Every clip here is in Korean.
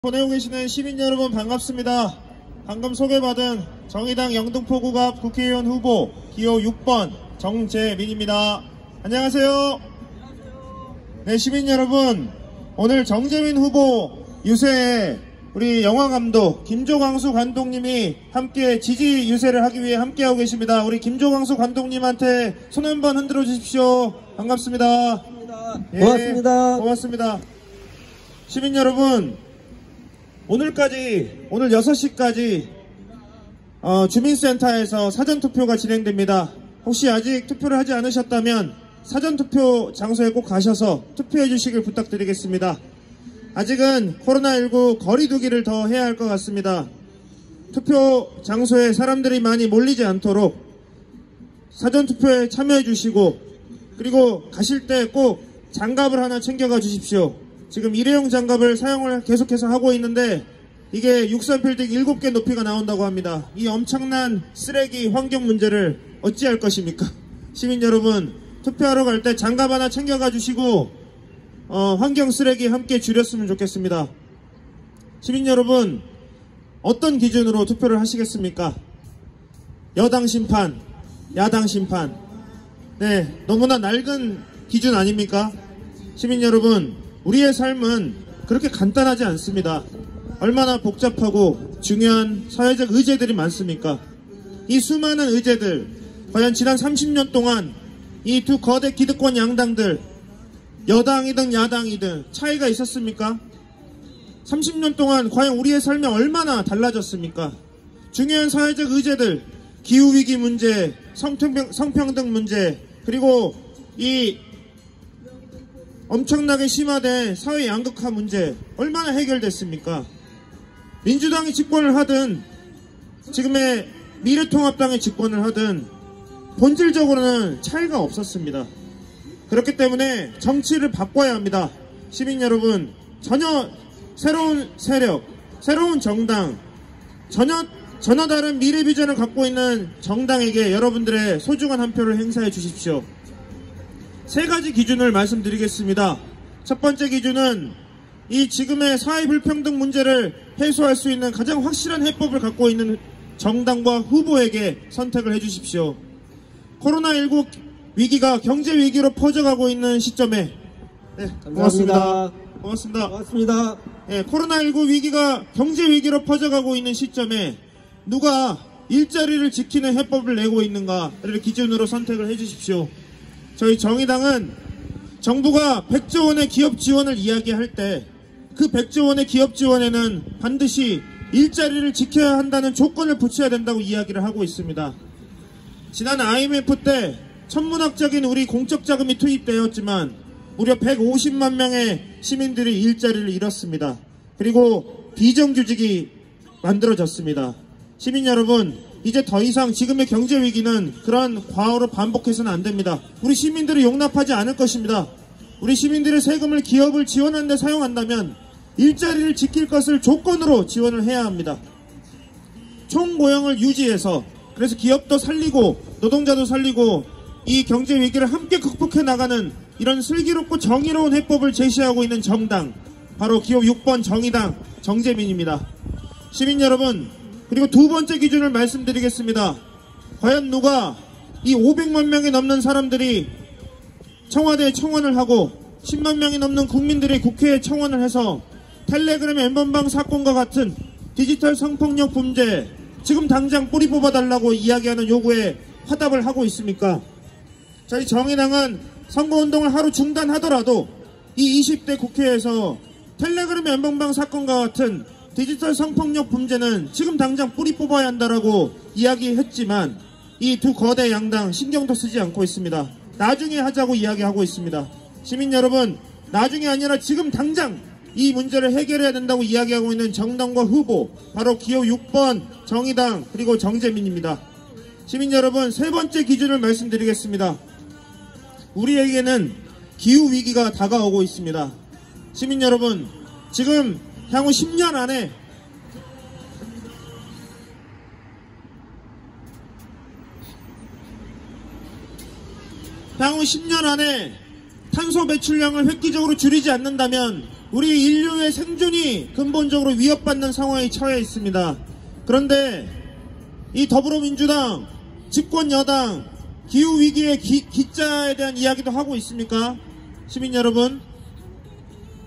보내고 계시는 시민 여러분 반갑습니다. 방금 소개받은 정의당 영등포구갑 국회의원 후보 기호 6번 정재민입니다. 안녕하세요. 네, 시민 여러분, 오늘 정재민 후보 유세에 우리 영화감독 김조광수 감독님이 함께 지지 유세를 하기 위해 함께하고 계십니다. 우리 김조광수 감독님한테 손 한번 흔들어 주십시오. 반갑습니다. 예, 고맙습니다. 고맙습니다. 시민 여러분, 오늘 6시까지 주민센터에서 사전투표가 진행됩니다. 혹시 아직 투표를 하지 않으셨다면 사전투표 장소에 꼭 가셔서 투표해 주시길 부탁드리겠습니다. 아직은 코로나19 거리두기를 더 해야 할 것 같습니다. 투표 장소에 사람들이 많이 몰리지 않도록 사전투표에 참여해 주시고, 그리고 가실 때 꼭 장갑을 하나 챙겨가 주십시오. 지금 일회용 장갑을 사용을 계속해서 하고 있는데 이게 63빌딩 7개 높이가 나온다고 합니다. 이 엄청난 쓰레기 환경 문제를 어찌할 것입니까? 시민 여러분, 투표하러 갈 때 장갑 하나 챙겨가 주시고 환경 쓰레기 함께 줄였으면 좋겠습니다. 시민 여러분, 어떤 기준으로 투표를 하시겠습니까? 여당 심판, 야당 심판. 네, 너무나 낡은 기준 아닙니까? 시민 여러분, 우리의 삶은 그렇게 간단하지 않습니다. 얼마나 복잡하고 중요한 사회적 의제들이 많습니까? 이 수많은 의제들, 과연 지난 30년 동안 이 두 거대 기득권 양당들, 여당이든 야당이든 차이가 있었습니까? 30년 동안 과연 우리의 삶이 얼마나 달라졌습니까? 중요한 사회적 의제들, 기후위기 문제, 성평등 문제, 그리고 이 엄청나게 심화된 사회 양극화 문제 얼마나 해결됐습니까? 민주당이 집권을 하든 지금의 미래통합당이 집권을 하든 본질적으로는 차이가 없었습니다. 그렇기 때문에 정치를 바꿔야 합니다. 시민 여러분, 전혀 새로운 세력, 새로운 정당, 전혀 다른 미래 비전을 갖고 있는 정당에게 여러분들의 소중한 한 표를 행사해 주십시오. 세 가지 기준을 말씀드리겠습니다. 첫 번째 기준은 이 지금의 사회 불평등 문제를 해소할 수 있는 가장 확실한 해법을 갖고 있는 정당과 후보에게 선택을 해주십시오. 코로나19 위기가 경제 위기로 퍼져가고 있는 시점에, 네, 고맙습니다. 고맙습니다. 고맙습니다. 네, 코로나19 위기가 경제 위기로 퍼져가고 있는 시점에 누가 일자리를 지키는 해법을 내고 있는가를 기준으로 선택을 해주십시오. 저희 정의당은 정부가 100조 원의 기업 지원을 이야기할 때 그 100조 원의 기업 지원에는 반드시 일자리를 지켜야 한다는 조건을 붙여야 된다고 이야기를 하고 있습니다. 지난 IMF 때 천문학적인 우리 공적 자금이 투입되었지만 무려 150만 명의 시민들이 일자리를 잃었습니다. 그리고 비정규직이 만들어졌습니다. 시민 여러분, 이제 더 이상 지금의 경제 위기는 그러한 과오로 반복해서는 안 됩니다. 우리 시민들을 용납하지 않을 것입니다. 우리 시민들의 세금을 기업을 지원하는 데 사용한다면 일자리를 지킬 것을 조건으로 지원을 해야 합니다. 총고용을 유지해서, 그래서 기업도 살리고 노동자도 살리고 이 경제 위기를 함께 극복해 나가는 이런 슬기롭고 정의로운 해법을 제시하고 있는 정당, 바로 기호 6번 정의당 정재민입니다. 시민 여러분, 그리고 두 번째 기준을 말씀드리겠습니다. 과연 누가 이 500만 명이 넘는 사람들이 청와대에 청원을 하고 10만 명이 넘는 국민들이 국회에 청원을 해서 텔레그램 엠번방 사건과 같은 디지털 성폭력 범죄 지금 당장 뿌리 뽑아달라고 이야기하는 요구에 화답을 하고 있습니까? 저희 정의당은 선거운동을 하루 중단하더라도 이 20대 국회에서 텔레그램 엠번방 사건과 같은 디지털 성폭력 범죄는 지금 당장 뿌리 뽑아야 한다라고 이야기했지만 이 두 거대 양당 신경도 쓰지 않고 있습니다. 나중에 하자고 이야기하고 있습니다. 시민 여러분, 나중에 아니라 지금 당장 이 문제를 해결해야 된다고 이야기하고 있는 정당과 후보, 바로 기호 6번 정의당 그리고 정재민입니다. 시민 여러분, 세 번째 기준을 말씀드리겠습니다. 우리에게는 기후위기가 다가오고 있습니다. 시민 여러분, 지금 향후 10년 안에 탄소 배출량을 획기적으로 줄이지 않는다면 우리 인류의 생존이 근본적으로 위협받는 상황에 처해 있습니다. 그런데 이 더불어민주당, 집권 여당, 기후위기의 기자에 대한 이야기도 하고 있습니까? 시민 여러분,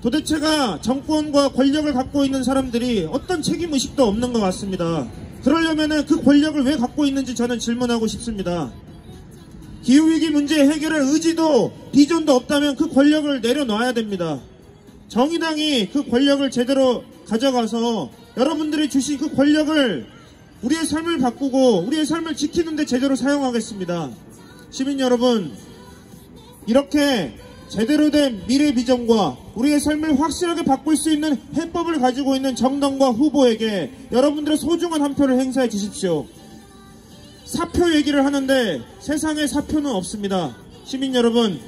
도대체가 정권과 권력을 갖고 있는 사람들이 어떤 책임의식도 없는 것 같습니다. 그러려면 그 권력을 왜 갖고 있는지 저는 질문하고 싶습니다. 기후위기 문제 해결할 의지도 비전도 없다면 그 권력을 내려놔야 됩니다. 정의당이 그 권력을 제대로 가져가서 여러분들이 주신 그 권력을 우리의 삶을 바꾸고 우리의 삶을 지키는데 제대로 사용하겠습니다. 시민 여러분, 이렇게 제대로 된 미래 비전과 우리의 삶을 확실하게 바꿀 수 있는 해법을 가지고 있는 정당과 후보에게 여러분들의 소중한 한 표를 행사해 주십시오. 사표 얘기를 하는데 세상에 사표는 없습니다. 시민 여러분,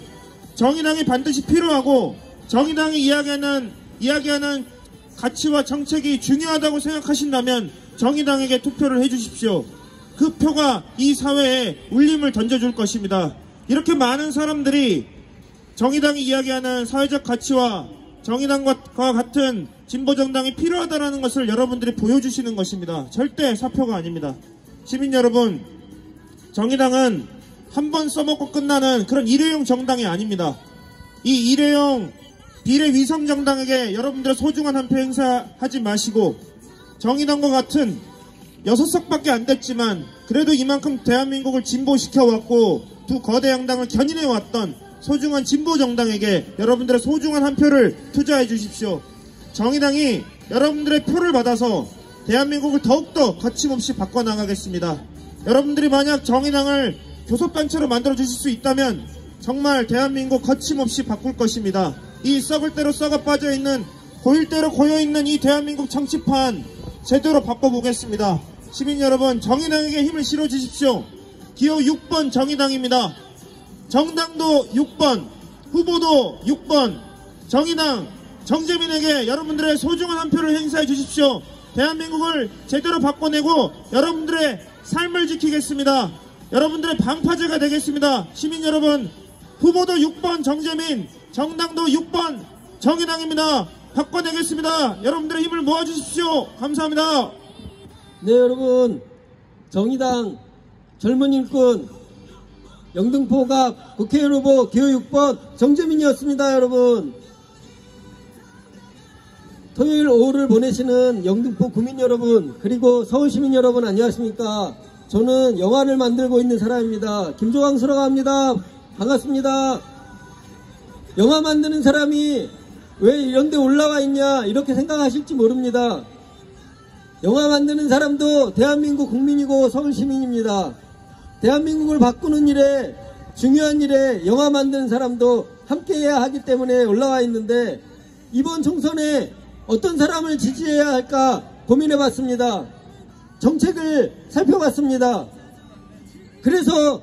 정의당이 반드시 필요하고 정의당이 이야기하는 가치와 정책이 중요하다고 생각하신다면 정의당에게 투표를 해주십시오. 그 표가 이 사회에 울림을 던져줄 것입니다. 이렇게 많은 사람들이 정의당이 이야기하는 사회적 가치와 정의당과 같은 진보정당이 필요하다는 것을 여러분들이 보여주시는 것입니다. 절대 사표가 아닙니다. 시민 여러분, 정의당은 한 번 써먹고 끝나는 그런 일회용 정당이 아닙니다. 이 일회용 비례위성 정당에게 여러분들의 소중한 한 표 행사하지 마시고 정의당과 같은 6석밖에 안 됐지만 그래도 이만큼 대한민국을 진보시켜왔고 두 거대 양당을 견인해왔던 소중한 진보정당에게 여러분들의 소중한 한 표를 투자해 주십시오. 정의당이 여러분들의 표를 받아서 대한민국을 더욱더 거침없이 바꿔나가겠습니다. 여러분들이 만약 정의당을 교섭단체로 만들어 주실 수 있다면 정말 대한민국 거침없이 바꿀 것입니다. 이 썩을 대로 썩어 빠져있는 고일 대로 고여있는 이 대한민국 정치판 제대로 바꿔보겠습니다. 시민 여러분, 정의당에게 힘을 실어주십시오. 기호 6번 정의당입니다. 정당도 6번, 후보도 6번, 정의당, 정재민에게 여러분들의 소중한 한 표를 행사해 주십시오. 대한민국을 제대로 바꿔내고 여러분들의 삶을 지키겠습니다. 여러분들의 방파제가 되겠습니다. 시민 여러분, 후보도 6번 정재민, 정당도 6번 정의당입니다. 바꿔내겠습니다. 여러분들의 힘을 모아주십시오. 감사합니다. 네, 여러분, 정의당 젊은 일꾼 영등포갑 국회의원 후보 기호 6번 정재민이었습니다. 여러분, 토요일 오후를 보내시는 영등포 구민 여러분, 그리고 서울시민 여러분, 안녕하십니까? 저는 영화를 만들고 있는 사람입니다. 김조광수라고 합니다. 반갑습니다. 영화 만드는 사람이 왜 이런 데 올라와 있냐 이렇게 생각하실지 모릅니다. 영화 만드는 사람도 대한민국 국민이고 서울시민입니다. 대한민국을 바꾸는 일에, 중요한 일에 영화 만드는 사람도 함께해야 하기 때문에 올라와 있는데, 이번 총선에 어떤 사람을 지지해야 할까 고민해봤습니다. 정책을 살펴봤습니다. 그래서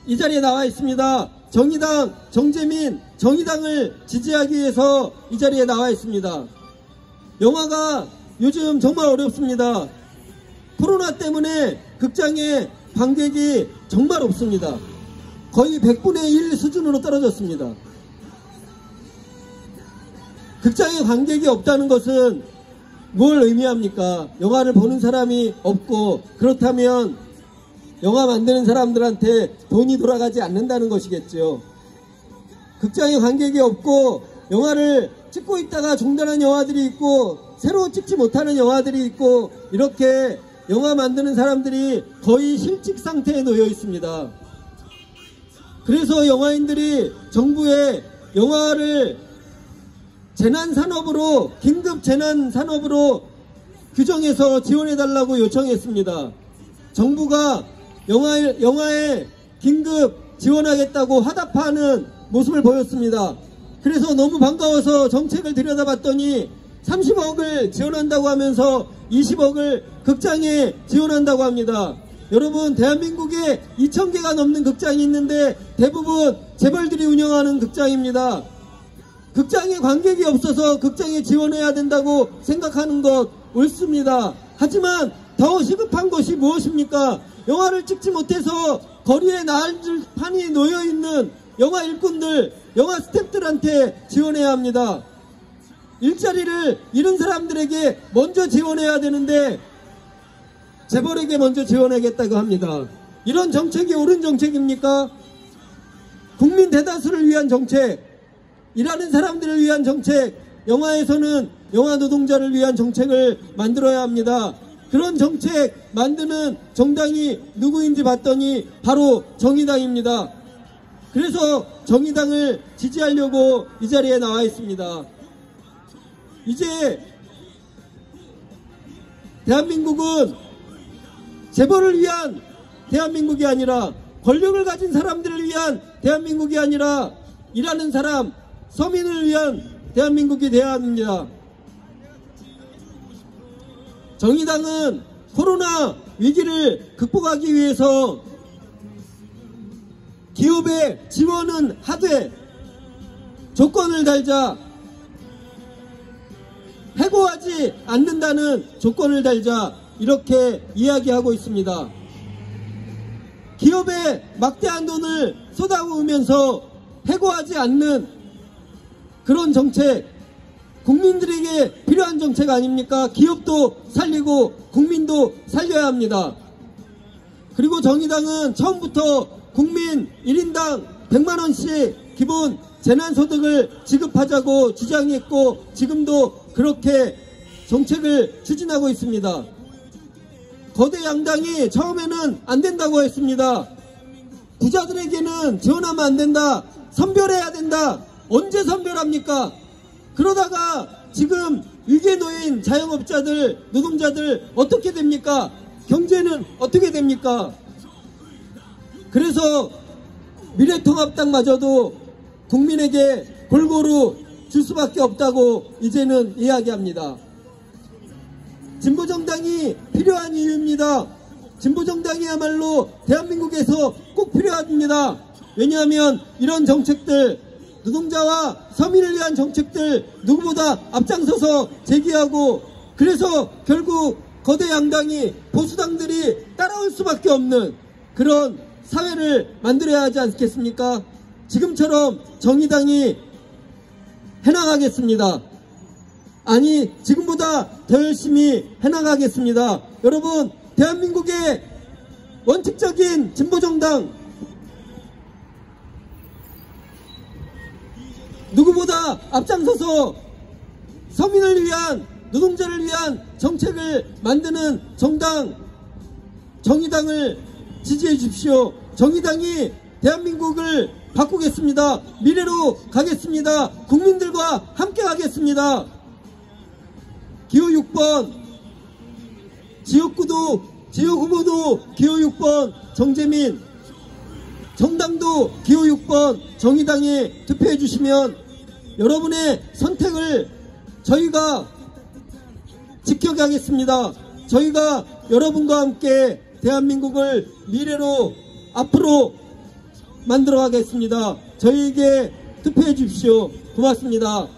이 자리에 나와 있습니다. 정의당, 정재민, 정의당을 지지하기 위해서 이 자리에 나와 있습니다. 영화가 요즘 정말 어렵습니다. 코로나 때문에 극장에 관객이 정말 없습니다. 거의 100분의 1 수준으로 떨어졌습니다. 극장에 관객이 없다는 것은 뭘 의미합니까? 영화를 보는 사람이 없고, 그렇다면 영화 만드는 사람들한테 돈이 돌아가지 않는다는 것이겠죠. 극장에 관객이 없고 영화를 찍고 있다가 중단한 영화들이 있고 새로 찍지 못하는 영화들이 있고, 이렇게 영화 만드는 사람들이 거의 실직 상태에 놓여 있습니다. 그래서 영화인들이 정부에 영화를 재난산업으로, 긴급 재난산업으로 규정해서 지원해달라고 요청했습니다. 정부가 영화에 긴급 지원하겠다고 화답하는 모습을 보였습니다. 그래서 너무 반가워서 정책을 들여다봤더니 30억을 지원한다고 하면서 20억을 극장에 지원한다고 합니다. 여러분, 대한민국에 2,000개가 넘는 극장이 있는데 대부분 재벌들이 운영하는 극장입니다. 극장에 관객이 없어서 극장에 지원해야 된다고 생각하는 것 옳습니다. 하지만 더 시급한 것이 무엇입니까? 영화를 찍지 못해서 거리에 나들판이 놓여있는 영화 일꾼들, 영화 스태프들한테 지원해야 합니다. 일자리를 잃은 사람들에게 먼저 지원해야 되는데 재벌에게 먼저 지원하겠다고 합니다. 이런 정책이 옳은 정책입니까? 국민 대다수를 위한 정책, 일하는 사람들을 위한 정책, 영화에서는 영화 노동자를 위한 정책을 만들어야 합니다. 그런 정책 만드는 정당이 누구인지 봤더니 바로 정의당입니다. 그래서 정의당을 지지하려고 이 자리에 나와 있습니다. 이제 대한민국은 재벌을 위한 대한민국이 아니라, 권력을 가진 사람들을 위한 대한민국이 아니라 일하는 사람, 서민을 위한 대한민국이 되어야 합니다. 정의당은 코로나 위기를 극복하기 위해서 기업의 지원은 하되 조건을 달자, 해고하지 않는다는 조건을 달자, 이렇게 이야기하고 있습니다. 기업에 막대한 돈을 쏟아부으면서 해고하지 않는 그런 정책, 국민들에게 필요한 정책 아닙니까? 기업도 살리고 국민도 살려야 합니다. 그리고 정의당은 처음부터 국민 1인당 100만원씩 기본 재난소득을 지급하자고 주장했고 지금도 그렇게 정책을 추진하고 있습니다. 거대 양당이 처음에는 안 된다고 했습니다. 부자들에게는 지원하면 안 된다, 선별해야 된다. 언제 선별합니까? 그러다가 지금 위기에 놓인 자영업자들, 노동자들 어떻게 됩니까? 경제는 어떻게 됩니까? 그래서 미래통합당마저도 국민에게 골고루 줄 수밖에 없다고 이제는 이야기합니다. 진보정당이 필요한 이유입니다. 진보정당이야말로 대한민국에서 꼭 필요합니다. 왜냐하면 이런 정책들, 노동자와 서민을 위한 정책들 누구보다 앞장서서 제기하고, 그래서 결국 거대 양당이, 보수당들이 따라올 수밖에 없는 그런 사회를 만들어야 하지 않겠습니까? 지금처럼 정의당이 해나가겠습니다. 아니, 지금보다 더 열심히 해나가겠습니다. 여러분, 대한민국의 원칙적인 진보정당, 누구보다 앞장서서 서민을 위한, 노동자를 위한 정책을 만드는 정당, 정의당을 지지해 주십시오. 정의당이 대한민국을 바꾸겠습니다. 미래로 가겠습니다. 국민들과 함께 가겠습니다. 기호 6번, 지역구도, 지역후보도 기호 6번 정재민, 정당도 기호 6번 정의당에 투표해 주시면 여러분의 선택을 저희가 지켜가겠습니다. 저희가 여러분과 함께 대한민국을 미래로 앞으로 만들어 가겠습니다. 저희에게 투표해 주십시오. 고맙습니다.